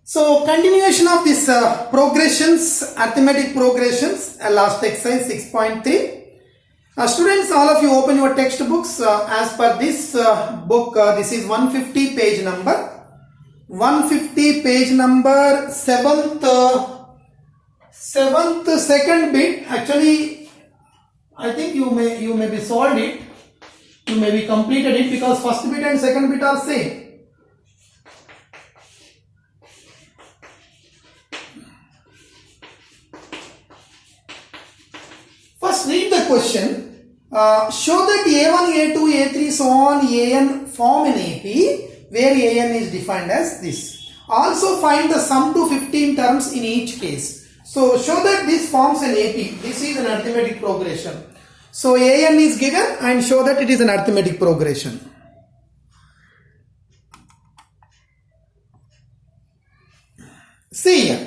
So continuation of this progressions, arithmetic progressions, last exercise 6.3. Students, all of you open your textbooks as per this book. This is 150 page number. 150 page number, seventh second bit. Actually, I think you may be solved it. You may be completed it because first bit and second bit are same. First read the question. Show that A1, A2, A3, so on, AN form an AP where AN is defined as this. Also find the sum to 15 terms in each case. So show that this forms an AP. This is an arithmetic progression. So AN is given and show that it is an arithmetic progression. See here.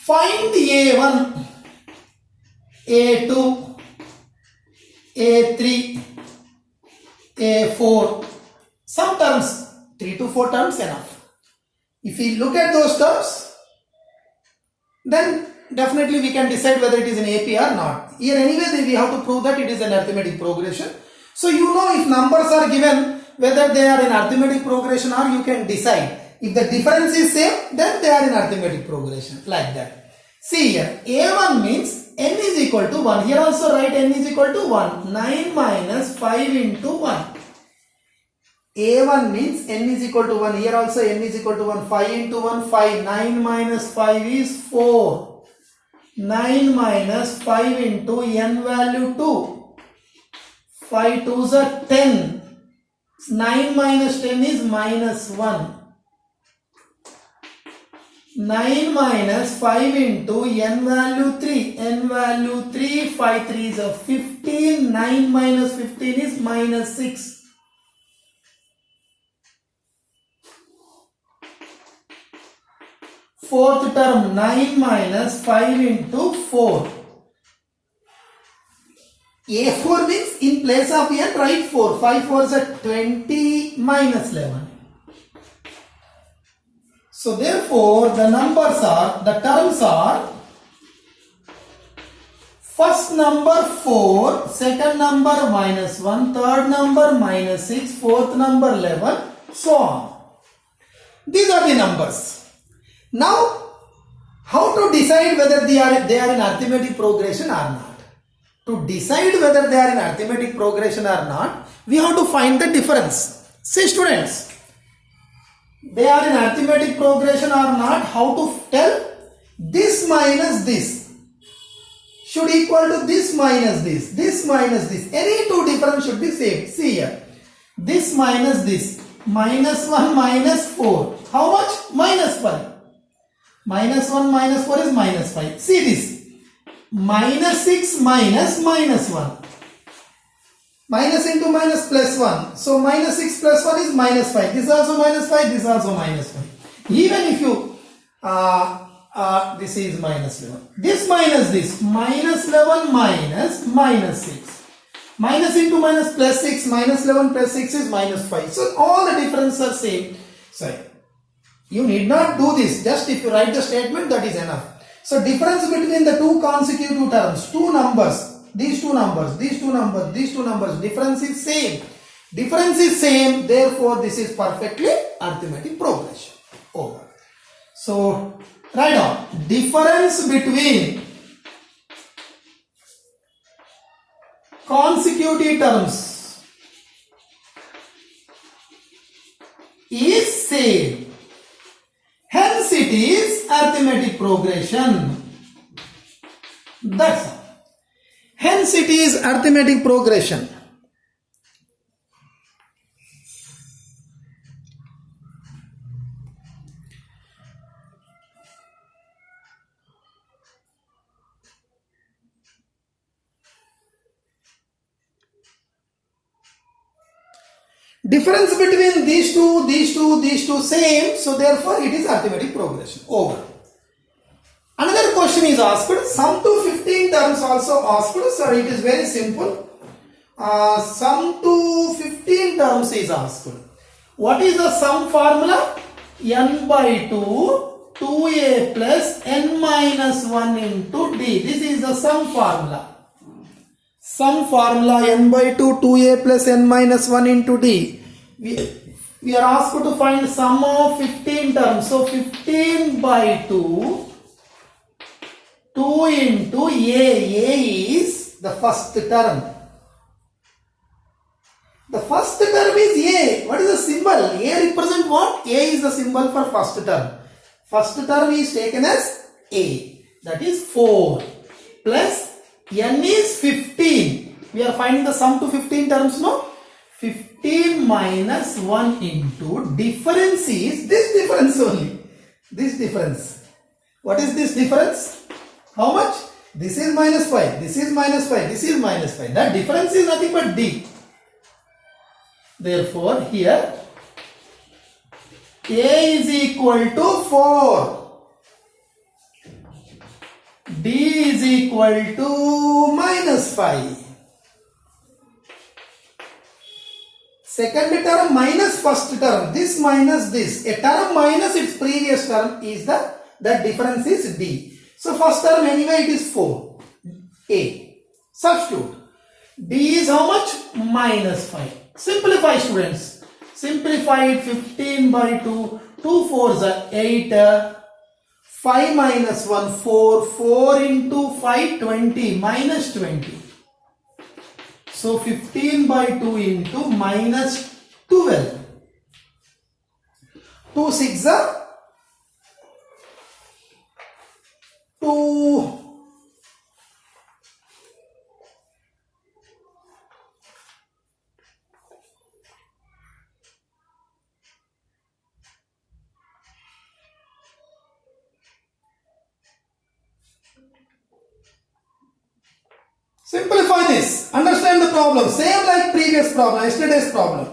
Find A1, A2, A3, A4. Some terms, 3 to 4 terms enough. If we look at those terms, then definitely we can decide whether it is an AP or not. Here anyway we have to prove that it is an arithmetic progression. So you know if numbers are given, whether they are in arithmetic progression or you can decide. If the difference is same, then they are in arithmetic progression, like that. See here, A1 means n is equal to 1. Here also write n is equal to 1. 9 minus 5 into 1. A1 means n is equal to 1. Here also n is equal to 1. 5 into 1, 5. 9 minus 5 is 4. 9 minus 5 into n value 2. 5 2s are 10. 9 minus 10 is minus 1. 9 minus 5 into n value 3. N value 3. 5 3s are 15. 9 minus 15 is minus 6. Fourth term, 9 minus 5 into 4. A4 means in place of n write 4. 5 4s are 20 minus 11. So therefore the terms are first number 4, second number minus 1, third number minus 6, fourth number 11, so on. These are the numbers. Now, how to decide whether they are in arithmetic progression or not? To decide whether they are in arithmetic progression or not, we have to find the difference. See students, they are in arithmetic progression or not, how to tell? This minus this should equal to this minus this, this minus this. Any two difference should be same. See here, this minus this, minus 1 minus 4. How much? Minus 5. Minus 1 minus 4 is minus 5. See this. Minus 6 minus minus 1. Minus into minus plus 1. So minus 6 plus 1 is minus 5. This is also minus 5. This is also minus 5. Even if you, this is minus 11. This minus this. Minus 11 minus minus 6. Minus into minus plus 6. Minus 11 plus 6 is minus 5. So all the differences are same. Sorry. You need not do this, just if you write the statement, that is enough. So difference between the two consecutive terms, two numbers, these two numbers, these two numbers, these two numbers, difference is same. Difference is same, therefore this is perfectly arithmetic progression. Over. So write down, difference between consecutive terms is same. Hence it is arithmetic progression. That's all. Hence it is arithmetic progression. Difference between these two same, so therefore it is arithmetic progression. Over. Another question is asked, sum to 15 terms also asked, so it is very simple. Sum to 15 terms is asked. What is the sum formula? n by 2, 2a plus n minus 1 into d. This is the sum formula. Sum formula n by 2, 2a plus n minus 1 into d. We are asked to find sum of 15 terms. So 15 by 2, 2 into a. A is the first term. The first term is A. What is the symbol? A represent what? A is the symbol for first term. First term is taken as A. That is 4. Plus n is 15. We are finding the sum to 15 terms, no? 15 minus 1 into difference is this difference only. This difference. What is this difference? How much? This is minus 5. This is minus 5. This is minus 5. That difference is nothing but D. Therefore, here A is equal to 4. D is equal to minus 5. Second term minus first term. This minus this. A term minus its previous term is the difference is D. So first term anyway it is 4. A. Substitute. D is how much? Minus 5. Simplify, students. Simplify it. 15 by 2. 2 4s are 8. 5 minus 1 4. 4 into 5 20. Minus 20. So 15 by 2 into minus 12. 2 6 are 2. Simplify this. Understand the problem. Same like previous problem, yesterday's problem.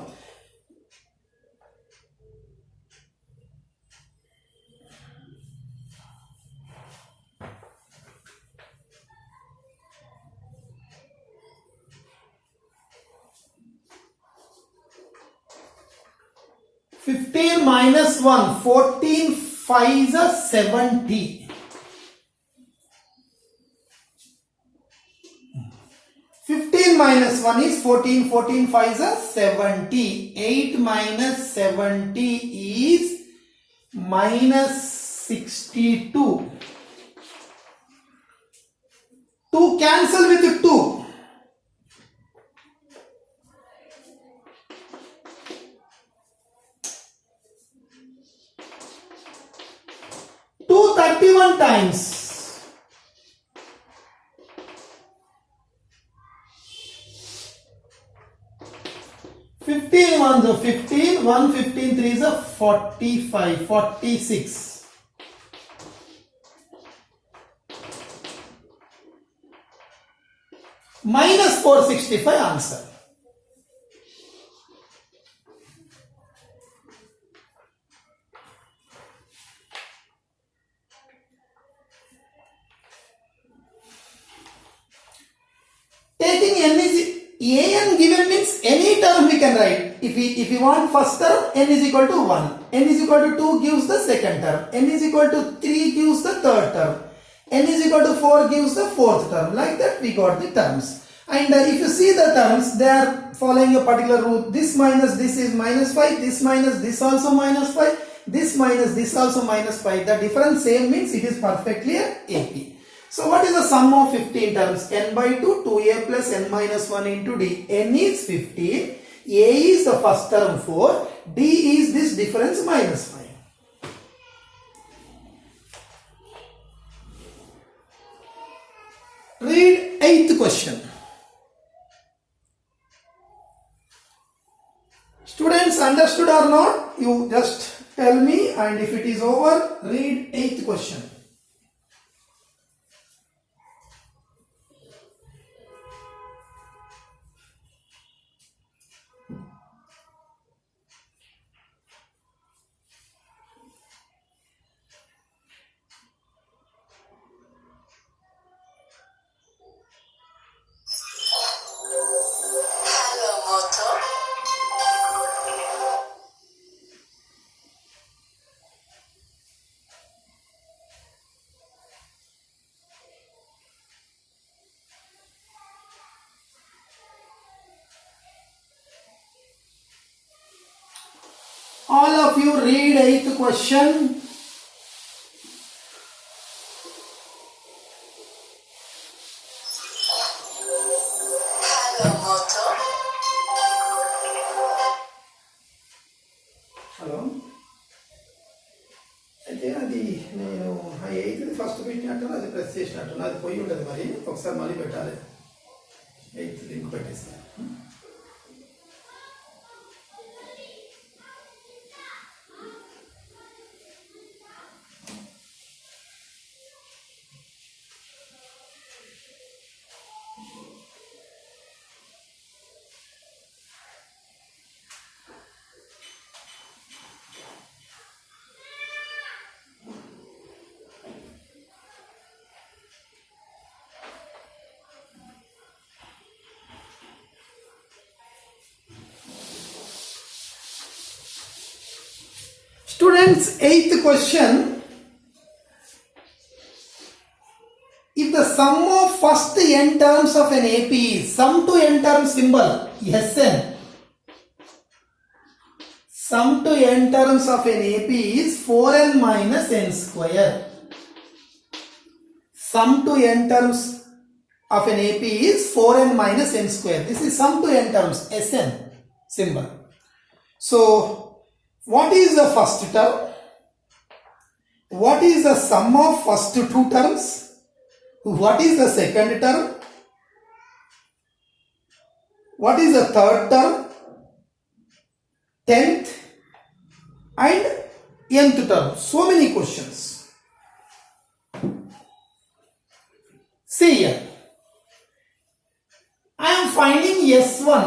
Fifteen minus 1, 14 5s are 70. 15 minus 1 is 14, 14 5s are 70. 8 minus 70 is minus 62. 2 cancel with 2. 231 times. 15 ones are 15, 1 15 3s are 45, 46. Minus 465 answer. Taking n is an given means any term we can write. If we want first term, n is equal to 1. N is equal to 2 gives the second term. N is equal to 3 gives the third term. N is equal to 4 gives the fourth term. Like that we got the terms. And if you see the terms, they are following a particular rule. This minus this is minus 5. This minus this also minus 5. This minus this also minus 5. The difference same means it is perfectly an AP. So what is the sum of 15 terms? N by 2, 2a plus n minus 1 into d. N is 15. A is the first term 4. D is this difference minus 5. Read 8th question. Students, understood or not? You just tell me, and if it is over, read 8th question. All of you read 8th question. Hello అయితే అది నేను ఆ 8th first పెట్టినట్టు అది press చేసినట్టు అది పోయి ఉండదు, మరి ఒకసారి మళ్ళీ పెట్టాలి. 8th లింక్ పెట్టేస్తాను. Students, 8th question. If the sum of first n terms of an AP is sum to n term symbol Sn. Sum to n terms of an AP is 4n minus n square. Sum to n terms of an AP is 4n minus n square. This is sum to n terms, Sn symbol. So, what is the first term? What is the sum of first two terms? What is the second term? What is the third term? 10th and nth term. So many questions. See here. I am finding S1.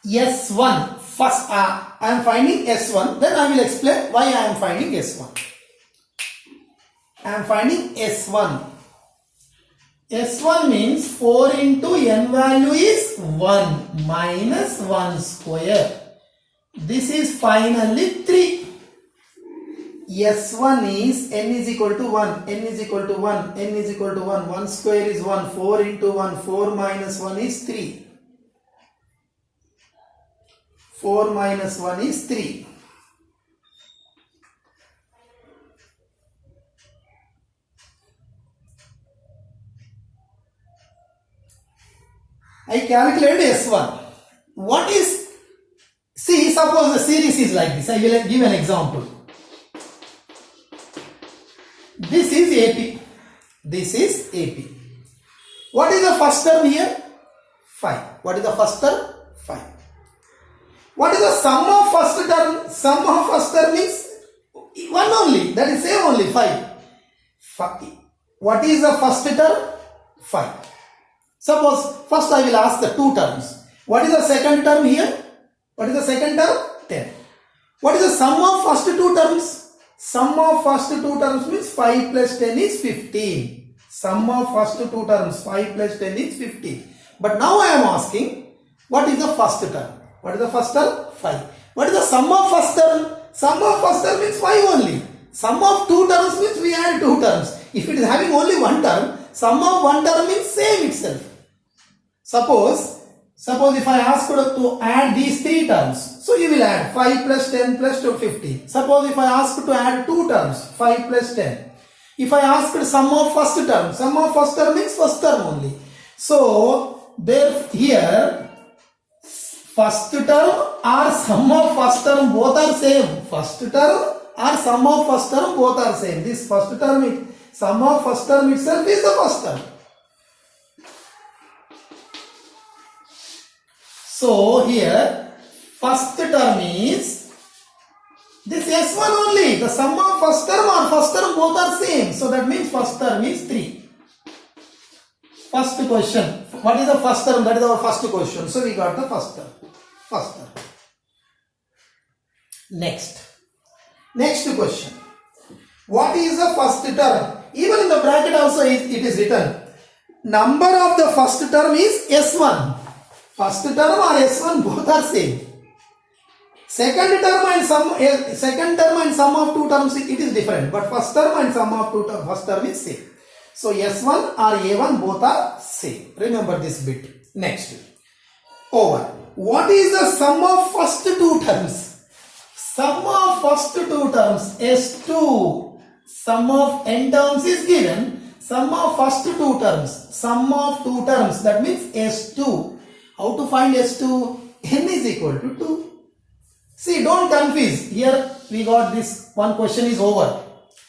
S1 first. I am finding S1. Then I will explain why I am finding S1. I am finding S1. S1 means 4 into n value is 1 minus 1 square. This is finally 3. S1 is n is equal to 1, n is equal to 1, n is equal to 1. 1 square is 1, 4 into 1, 4 minus 1 is 3. 4 minus 1 is 3. I calculated S1. What is, see, suppose the series is like this. I will give an example. This is AP. This is AP. What is the first term here? 5. What is the first term? 5. What is the sum of first term? Sum of first term is 1 only. That is same only, 5. What is the first term? 5. Suppose first I will ask the two terms. What is the second term here? What is the second term? 10. What is the sum of first two terms? Sum of first two terms means 5 plus 10 is 15. Sum of first two terms 5 plus 10 is 15. But now I am asking, what is the first term? What is the first term? 5. What is the sum of first term? Sum of first term means 5 only. Sum of two terms means we add two terms. If it is having only one term, sum of one term means same itself. Suppose if I ask you to add these three terms, so you will add 5 plus 10 plus 15. Suppose if I ask you to add two terms, 5 plus 10. If I ask sum of first term means first term only. So there here, first term or sum of first term both are same. First term or sum of first term both are same. This first term, sum of first term itself is the first term. So here first term is this S1 only. The sum of first term or first term both are same. So that means first term is 3. First question. What is the first term? That is our first question. So we got the first term. First term. Next question. What is the first term? Even in the bracket also it is written. Number of the first term is S1. First term or S1 both are same. Second term and sum of two terms it is different. But first term and sum of first term is same. So S1 or A1 both are same. Remember this bit. Next. Over. what is the sum of first two terms? Sum of first two terms S2. Sum of n terms is given. Sum of first two terms. Sum of two terms, that means S2. How to find S2? N is equal to 2. See, don't confuse. Here we got this one question is over.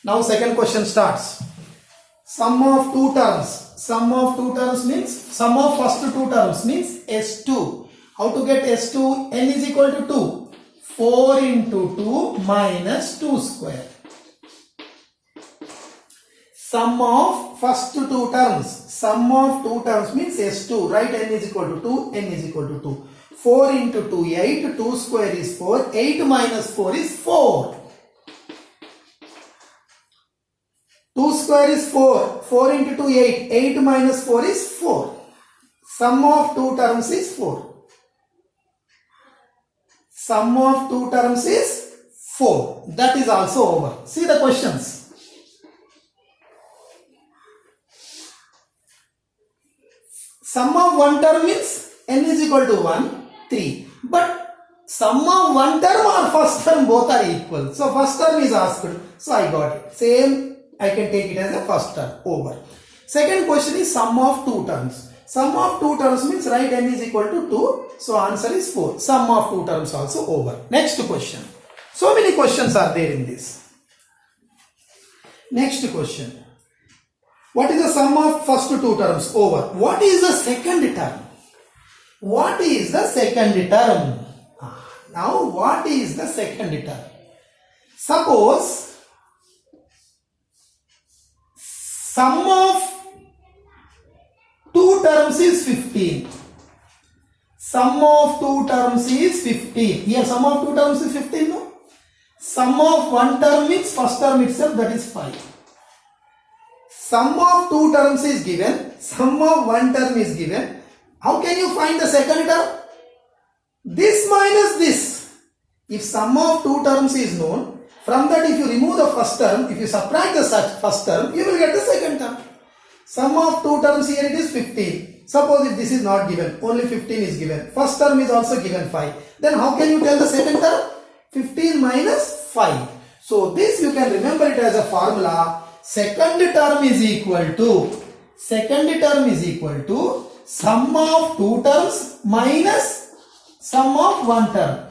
Now second question starts. Sum of two terms. Sum of two terms means, sum of first two terms means S2. How to get S2? N is equal to 2. 4 into 2 minus 2 square. Sum of first two terms. Sum of two terms means S2. Write N is equal to 2. N is equal to 2. 4 into 2, 8. 2 square is 4. 8 minus 4 is 4. 2 square is 4. 4 into 2, 8. 8 minus 4 is 4. Sum of two terms is 4. Sum of two terms is 4. That is also over. See the questions. Sum of one term means n is equal to 1, 3. But sum of one term or first term both are equal. So first term is asked. So I got it. Same, I can take it as a first term. Over. Second question is sum of two terms. Sum of two terms means write n is equal to 2. So answer is 4. Sum of two terms also over. Next question. So many questions are there in this. Next question. What is the sum of first two terms? Over. What is the second term? What is the second term? Now what is the second term? Suppose sum of two terms is 15. Sum of two terms is 15. Here sum of two terms is 15, no? Sum of one term means first term itself, that is 5. Sum of two terms is given. Sum of one term is given. How can you find the second term? This minus this. If sum of two terms is known, from that if you remove the first term, if you subtract the first term, you will get the second term. Sum of two terms here it is 15. Suppose if this is not given, only 15 is given. First term is also given 5. Then how can you tell the second term? 15 minus 5. So this you can remember it as a formula. Second term is equal to sum of two terms minus sum of one term.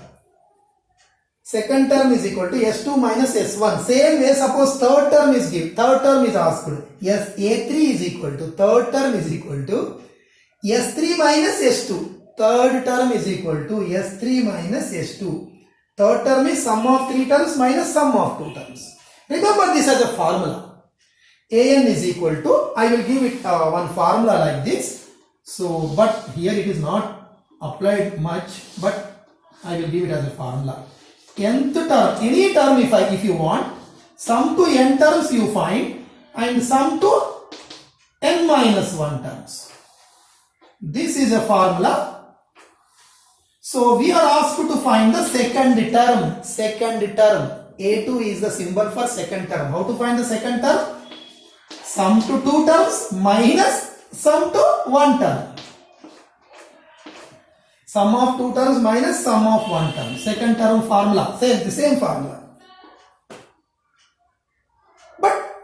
Second term is equal to S2 minus S1. Same way, suppose third term is given. Third term is asked. Yes, A3 is equal to, third term is equal to S3 minus S2. Third term is equal to S3 minus S2. Third term is sum of three terms minus sum of two terms. Remember this as a formula. An is equal to, I will give it one formula like this. So, but here it is not applied much, but I will give it as a formula. Nth term, any term if you want, sum to n terms you find and sum to n minus 1 terms. This is a formula. So we are asked to find the second term. Second term. A2 is the symbol for second term. How to find the second term? Sum to two terms minus sum to one term. Sum of two terms minus sum of one term. Second term formula. The same formula. But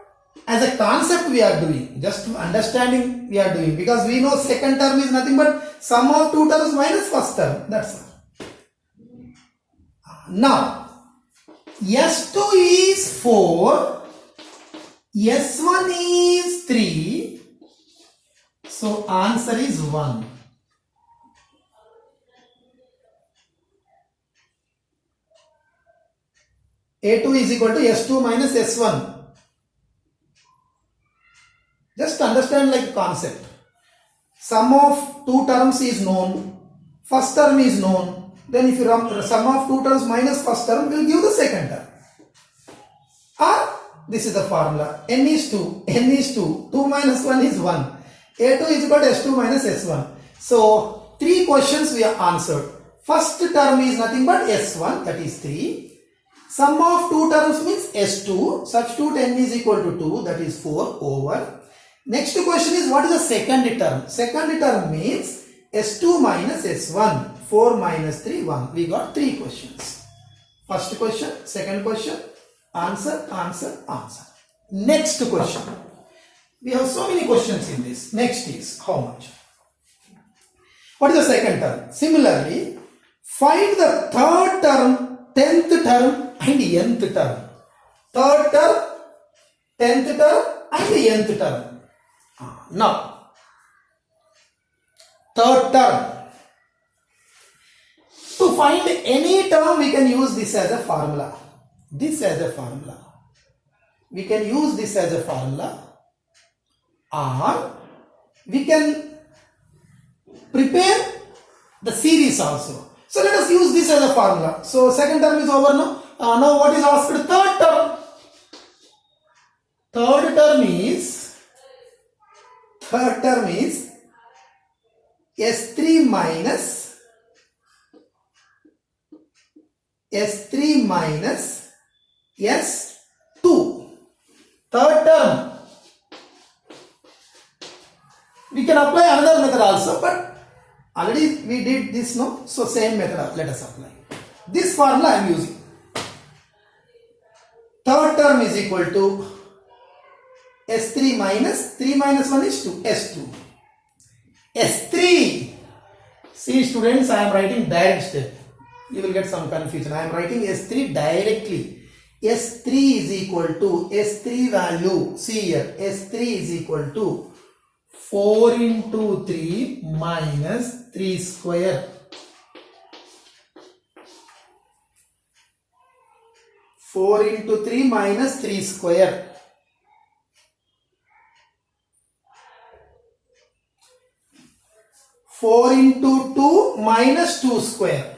as a concept we are doing. Just understanding we are doing. Because we know second term is nothing but sum of two terms minus first term. That's all. Now, S2 is 4. S1 is 3. So answer is 1. A2 is equal to S2 minus S1. Just understand like concept. Sum of two terms is known. First term is known. Then if you sum of two terms minus first term will give the second term. This is the formula. N is 2. N is 2. 2 minus 1 is 1. A2 is equal to S2 minus S1. So, 3 questions we have answered. First term is nothing but S1, that is 3. Sum of two terms means S2. Substitute N is equal to 2, that is 4 over. Next question is what is the second term? Second term means S2 minus S1. 4 minus 3, 1. We got 3 questions. First question, second question, answer, answer, answer. Next question. We have so many questions in this. Next is how much? What is the second term? Similarly, find the third term, 10th term and nth term. Third term, 10th term and nth term. Now, third term. To find any term, we can use this as a formula. This as a formula. We can use this as a formula, or we can prepare the series also. So let us use this as a formula. So second term is over now. Now what is asked? Third term. Third term is S3 minus S2. Third term. We can apply another method also, but already we did this, no? So same method let us apply. This formula I am using. Third term is equal to S3 minus 3 minus 1 is 2, S2. S3. See students, I am writing direct step. You will get some confusion. I am writing S3 directly. S3 is equal to S3 value. See here, S3 is equal to 4 into 3 minus 3 square. 4 into 3 minus 3 square. Four into 2 minus 2 square.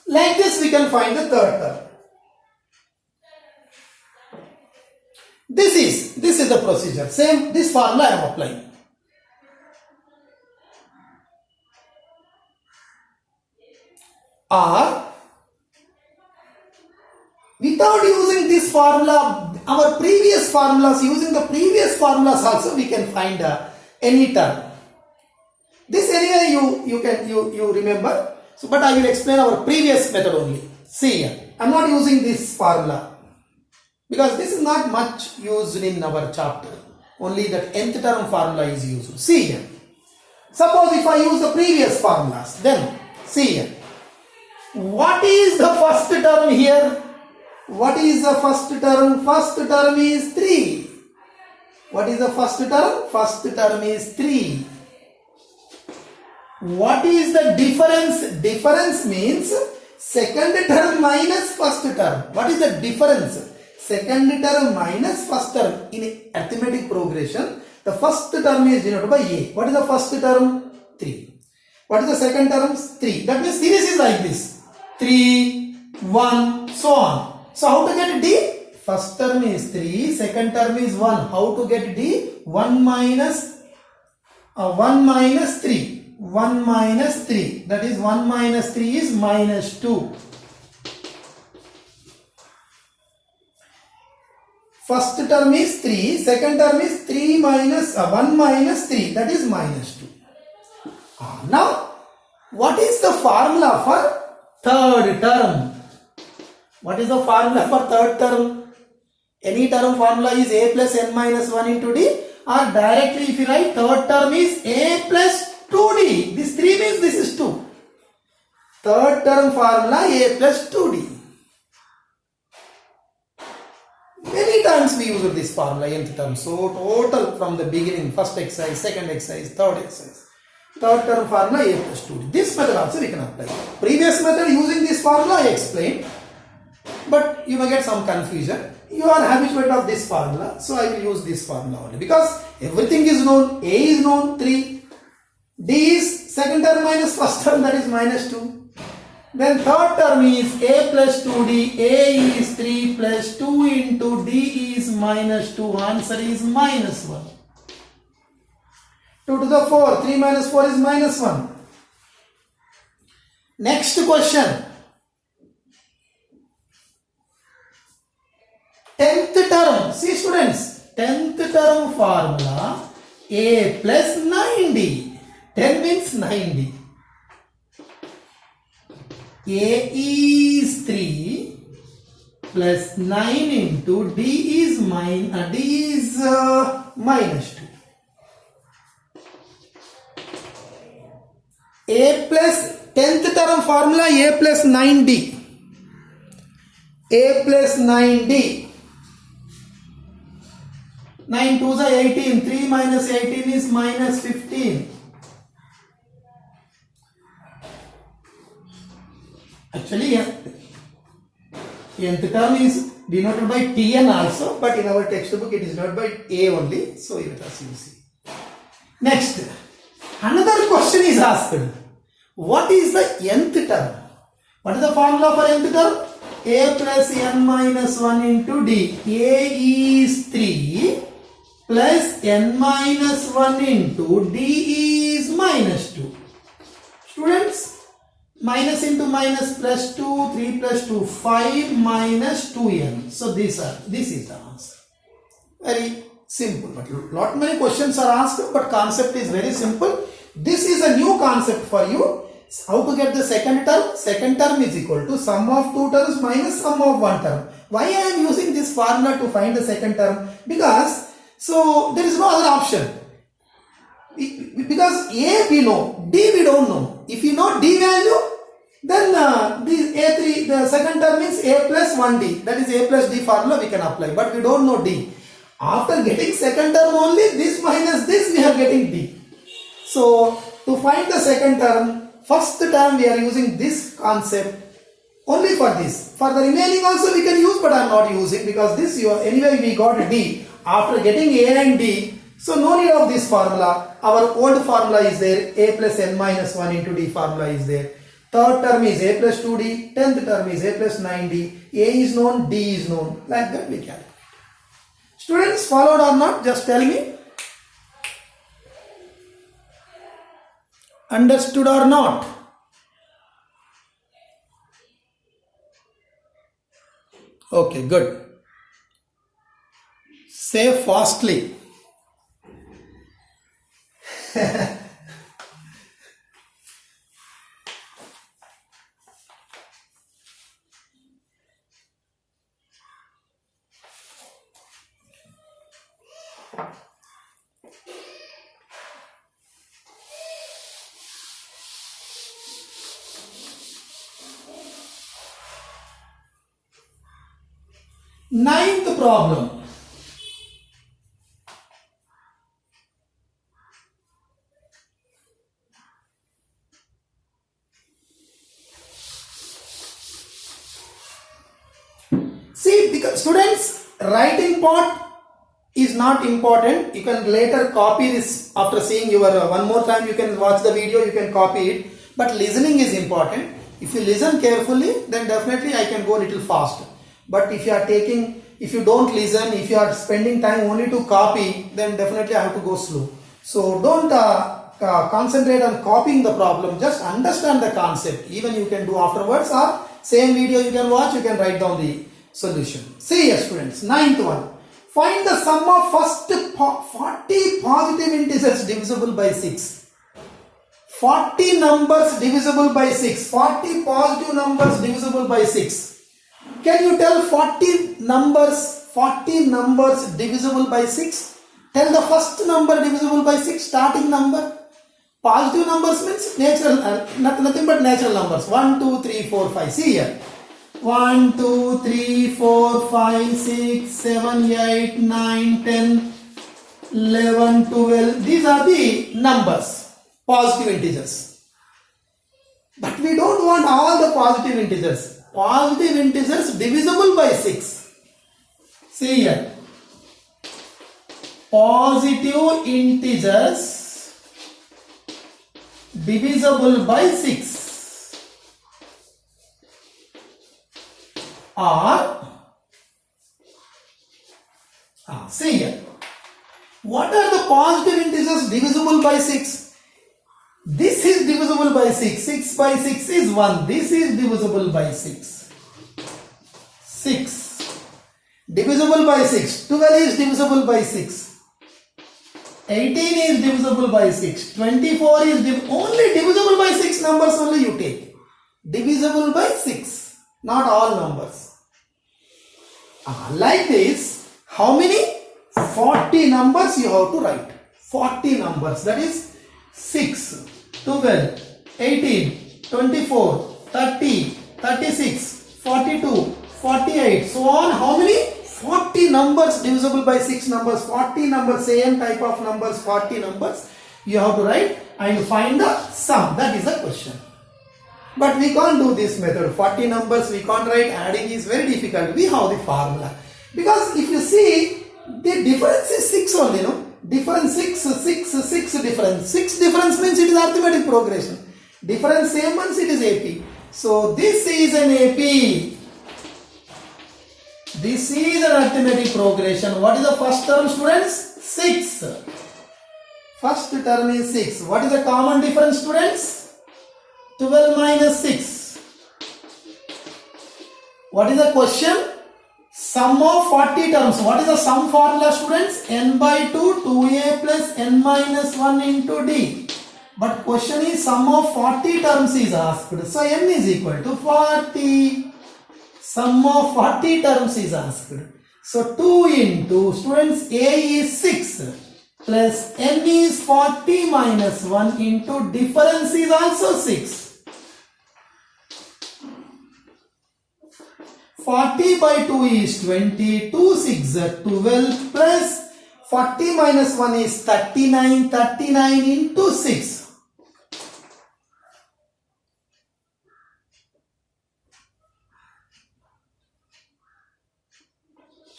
Like this we can find the third term. This is the procedure. Same, this formula I am applying. Or without using this formula, our previous formulas, using the previous formulas also we can find any term. This anyway you remember. So, but I will explain our previous method only. See here, I am not using this formula because this is not much used in our chapter. Only that nth term formula is used. See here. Suppose if I use the previous formulas, then see here. What is the first term here? What is the first term? First term is 3. What is the first term? First term is 3. What is the difference? Difference means second term minus first term. What is the difference? Second term minus first term. In arithmetic progression, the first term is denoted by A. What is the first term? 3. What is the second term? 3. That means series is like this. 3, 1, so on. So how to get D? First term is 3, second term is 1. How to get D? 1 minus 3. 1 minus 3. That is 1 minus 3 is minus 2. First term is 3, second term is 3 minus 1 minus 3. That is minus 2. Now, what is the formula for third term? What is the formula for third term? Any term formula is A plus n minus 1 into D, or directly if you write third term is A plus 2D. This 3 means this is 2. Third term formula A plus 2D. Many times we use this formula nth term. So total from the beginning, first exercise, second exercise, third exercise. Third term formula A plus 2D. This method also we can apply. Previous method using this formula I explained. But you may get some confusion. You are habituated of this formula. So I will use this formula only. Because everything is known. A is known 3. D is second term minus first term, that is minus 2. Then third term is A plus 2D. A is 3 plus 2 into D is minus 2. Answer is minus 1. 2 to the 4. 3 minus 4 is minus 1. Next question. 10th term. See students, 10th term formula A plus 9D. 10 means 9D. A is 3 plus 9 into D is minus 2. A plus 10th term formula A plus 9D. A plus 9D. 9 2s are 18. 3 minus 18 is minus 15. Actually, nth term is denoted by Tn also, but in our textbook it is denoted by A only. So let us see. Next, another question is asked. What is the nth term? What is the formula for nth term? A plus n minus 1 into D. A is 3 plus n minus 1 into D is minus 2. Students, minus into minus plus 2, 3 plus 2, 5 minus 2n. So this is the answer. Very simple. But lot many questions are asked, but concept is very simple. This is a new concept for you. How to get the second term? Second term is equal to sum of two terms minus sum of one term. Why I am using this formula to find the second term? Because there is no other option. Because A we know, D we don't know. If you know D value, then the A3, the second term means A plus 1D. That is A plus D formula we can apply. But we don't know D. After getting second term only, this minus this we are getting D. So to find the second term, first term we are using this concept only for this. For the remaining also we can use, but I am not using because this anyway we got D. After getting A and D, so no need of this formula. Our old formula is there. A plus n minus 1 into D formula is there. Third term is A plus 2D. 10th term is A plus 9D. A is known, D is known. Like that we calculate. Students, followed or not? Just tell me. Understood or not? Okay, good. Say fastly. Ninth problem. See, because students, writing part is not important. You can later copy this after seeing your one more time. You can watch the video, you can copy it. But listening is important. If you listen carefully, then definitely I can go a little faster. But if you don't listen, if you are spending time only to copy, then definitely I have to go slow. So don't concentrate on copying the problem. Just understand the concept. Even you can do afterwards, or same video you can watch, you can write down the solution. See here students, ninth one. Find the sum of first 40 positive integers divisible by 6. 40 numbers divisible by 6. 40 positive numbers divisible by 6. Can you tell 40 numbers divisible by 6? Tell the first number divisible by 6, starting number. Positive numbers means natural, nothing but natural numbers. 1, 2, 3, 4, 5. See here. 1, 2, 3, 4, 5, 6, 7, 8, 9, 10, 11, 12. These are the numbers, positive integers. But we don't want all the positive integers. Positive integers divisible by 6. See here. Positive integers divisible by 6 are, see here. What are the positive integers divisible by 6? This is divisible by 6. 6 by 6 is 1. This is divisible by 6. 6. Divisible by 6. 12 is divisible by 6. 18 is divisible by 6. 24 is only divisible by 6 numbers only you take. Divisible by 6. Not all numbers. Like this, how many? 40 numbers you have to write. 40 numbers. That is 6, 12, 18, 24, 30, 36, 42, 48. So on. How many? 40 numbers divisible by 6 numbers. 40 numbers. Same type of numbers. 40 numbers you have to write and find the sum. That is the question. But we can't do this method. 40 numbers we can't write. Adding is very difficult. We have the formula. Because if you see, the difference is 6 only, no? Difference 6 difference. 6 difference means it is arithmetic progression. Difference same means it is AP. So this is an AP. This is an arithmetic progression. What is the first term, students? 6. First term is 6. What is the common difference, students? 12 minus 6. What is the question? Sum of 40 terms. What is the sum formula, students? N by 2, 2a plus n minus 1 into d. But question is sum of 40 terms is asked. So n is equal to 40. Sum of 40 terms is asked. So 2 into, students, a is 6 plus n is 40 minus 1 into difference is also 6. 40 by 2 is 20, 2 6 12 plus 40 minus 1 is 39, 39 into 6.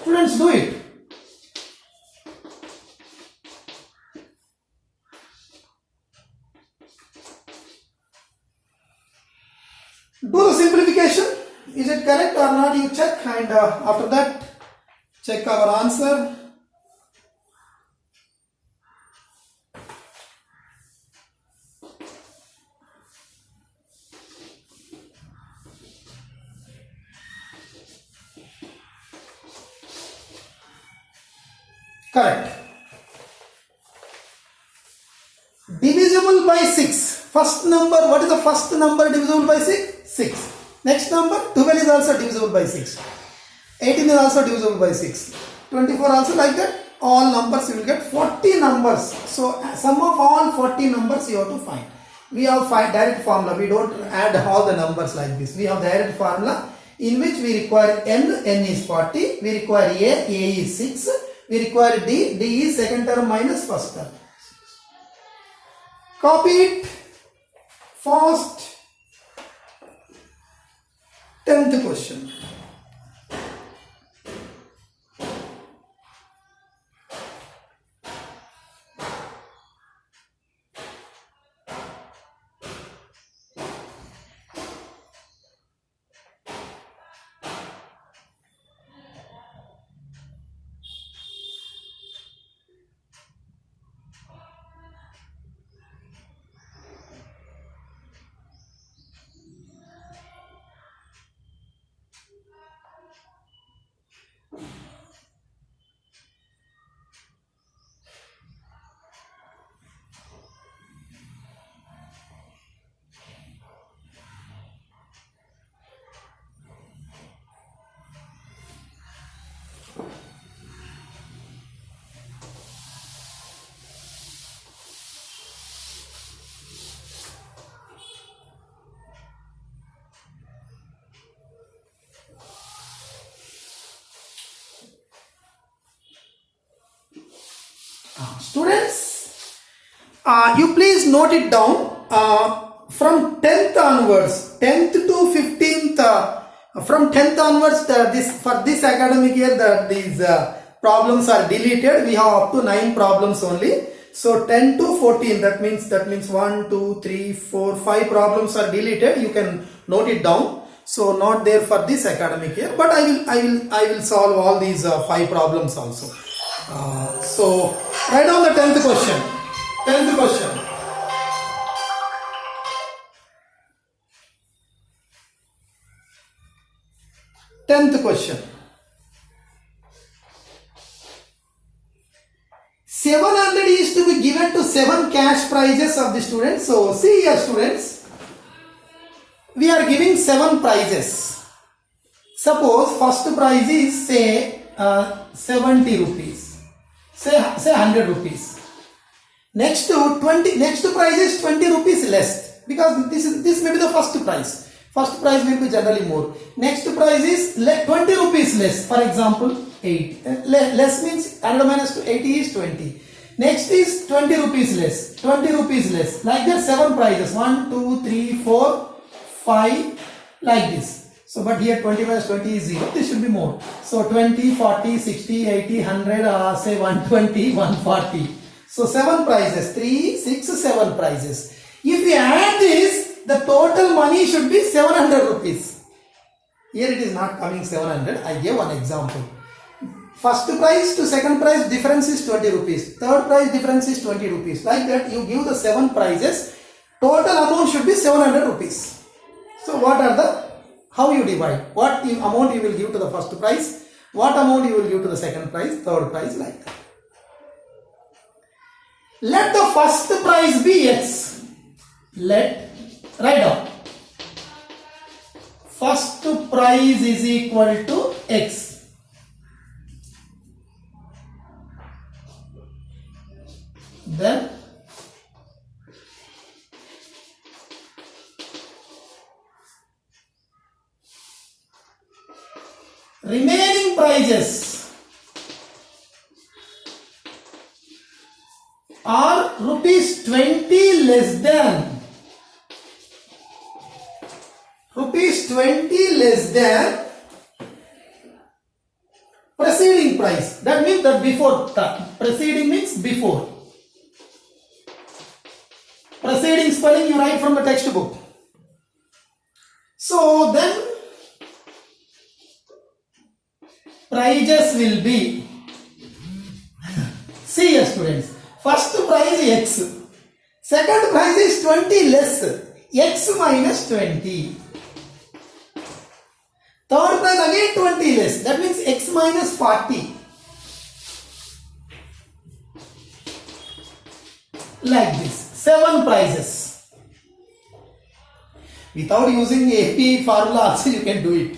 Students, do it. Do the simplification. Is it correct or not? You check, and after that check our answer. Correct. Divisible by 6. First number, what is the first number divisible by 6? 6. Next number, 12 is also divisible by 6. 18 is also divisible by 6. 24 also like that. All numbers you will get 40 numbers. So sum of all 40 numbers you have to find. We have direct formula. We don't add all the numbers like this. We have direct formula in which we require n is 40. We require a is 6. We require d is second term minus first term. Copy it fast. 10th question. Students, you please note it down. From 10th onwards, 10th to 15th, from 10th onwards, for this academic year, these problems are deleted. We have up to 9 problems only. So 10 to 14, that means 1, 2, 3, 4, 5 problems are deleted. You can note it down. So not there for this academic year, but I will solve all these 5 problems also. So write down the 10th question. 10th question. 10th question. 700 is to 7 cash prizes of the students. So see here students, we are giving 7 prizes. Suppose first prize is say 70 rupees, say 100 rupees. Next prize is 20 rupees less, because this may be the first prize. First prize will be generally more. Next prize is 20 rupees less. For example, 8. Less means 100 minus 80 is 20. Next is 20 rupees less. 20 rupees less. Like that 7 prizes. 1, 2, 3, 4, 5. Like this. So but here 20 minus 20 is 0. This should be more. So 20, 40, 60, 80, 100, say 120, 140. So 7 prizes. 3, 6, 7 prizes. If we add this, the total money should be 700 rupees. Here it is not coming 700. I gave one example. First prize to second prize difference is 20 rupees. Third prize difference is 20 rupees. Like that you give the 7 prizes. Total amount should be 700 rupees. So how you divide? What amount you will give to the first prize? What amount you will give to the second prize? Third prize, like that. Let the first prize be X. Write down. First prize is equal to X. Then remaining prizes are rupees 20 less than preceding price. That means that before. Preceding means before. Preceding spelling you write from the textbook. So then prizes will be, see here students, first prize is X, second prize is 20 less, X minus 20. Third prize again 20 less, that means X minus 40. Like this, 7 prizes. Without using AP formula also you can do it.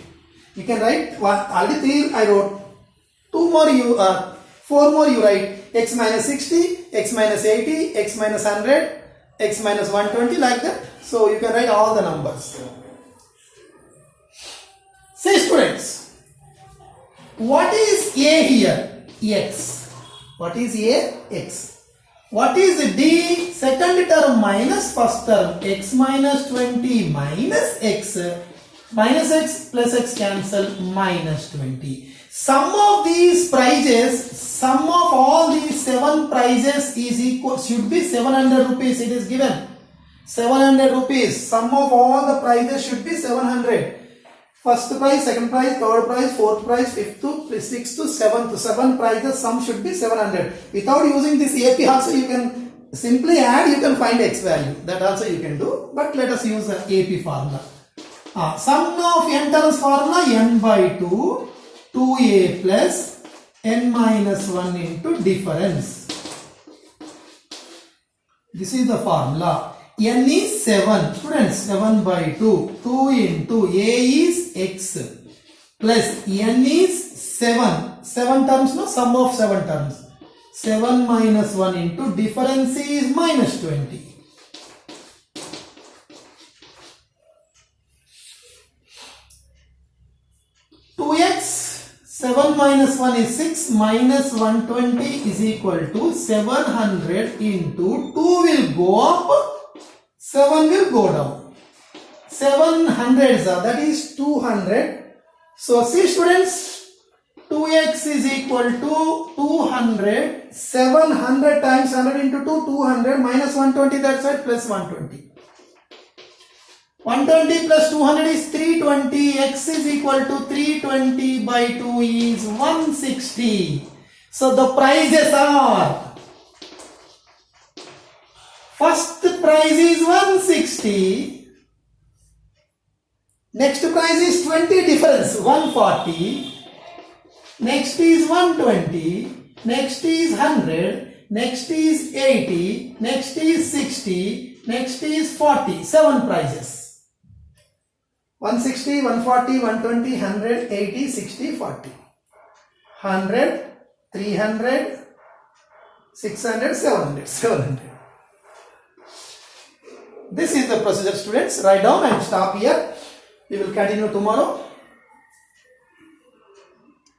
You can write already 3 I wrote. 4 more you write. X minus 60, X minus 80, X minus 100, X minus 120, like that. So you can write all the numbers. Say students, what is A here? X. What is A? X. What is D? Second term minus first term. X minus 20 minus X. Minus X plus X cancel, minus 20. Sum of these prizes, sum of all these 7 prizes is equal, should be 700 rupees. It is given 700 rupees. Sum of all the prizes should be 700. First prize, second prize, third prize, fourth prize, fifth to sixth to seventh. 7 prizes, sum should be 700. Without using this AP also you can simply add, you can find X value. That also you can do. But let us use the AP formula. Sum of n terms formula, n by 2, 2a plus n minus 1 into difference. This is the formula. N is 7. Students, 7 by 2. 2 into a is x plus n is 7. 7 terms, no? Sum of 7 terms. 7 minus 1 into difference is minus 20. 2x, 7 minus 1 is 6, minus 120 is equal to 700 into 2 will go up, 7 will go down. 700s are, that is 200. So see students, 2x is equal to 200, 700 times 100 into 2, 200 minus 120 that side plus 120. 120 plus 200 is 320. X is equal to 320 by 2 is 160. So the prizes are, first prize is 160. Next prize is 20 difference, 140. Next is 120. Next is 100. next is 80, next is 60, next is 40. 7 prizes. 160, 140, 120, 100, 80, 60, 40. 100, 300, 600, 700, 700. This is the procedure, students. Write down and stop here. We will continue tomorrow.